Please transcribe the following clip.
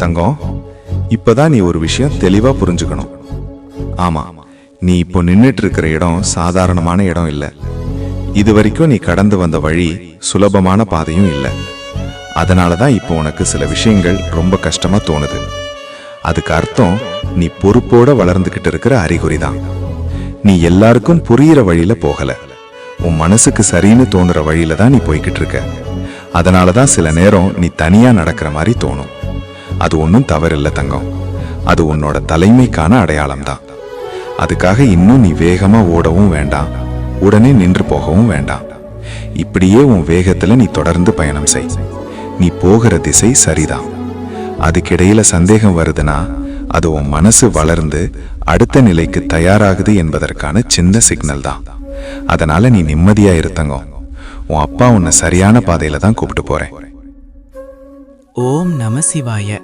தங்கம், இப்பதான் நீ ஒரு விஷயம் தெளிவா புரிஞ்சுக்கணும். ஆமா, நீ இப்போ நின்னுட்டு இருக்கிற இடம் சாதாரணமான இடம் இல்ல. இது வரைக்கும் நீ கடந்து வந்த வழி சுலபமான பாதையும் இல்ல. அதனாலதான் இப்போ உனக்கு சில விஷயங்கள் ரொம்ப கஷ்டமா தோணுது. அதுக்கு அர்த்தம் நீ பொறுப்போட வளர்ந்துகிட்டு இருக்கிற அறிகுறிதான். நீ எல்லாருக்கும் புரியிற வழியில போகல, உன் மனசுக்கு சரின்னு தோணுற வழியில தான் நீ போய்கிட்டு இருக்க. அதனாலதான் சில நேரம் நீ தனியா நடக்கிற மாதிரி தோணும். அது ஒன்றும் தவறில்லை தங்கம், அது உன்னோட தலைமைக்கான அடையாளம் தான். அதுக்காக இன்னும் நீ வேகமா ஓடவும் வேண்டாம், உடனே நின்று போகவும் வேண்டாம். இப்படியே உன் வேகத்துல நீ தொடர்ந்து பயணம் செய். நீ போகிற திசை சரிதான். அதுக்கிடையில சந்தேகம் வருதுன்னா அது உன் மனசு வளர்ந்து அடுத்த நிலைக்கு தயாராகுது என்பதற்கான சின்ன சிக்னல் தான். அதனால நீ நிம்மதியா இருத்தங்க. உன் அப்பா உன்னை சரியான பாதையில தான் கூப்பிட்டு போறேன். ஓம் நம சிவாய.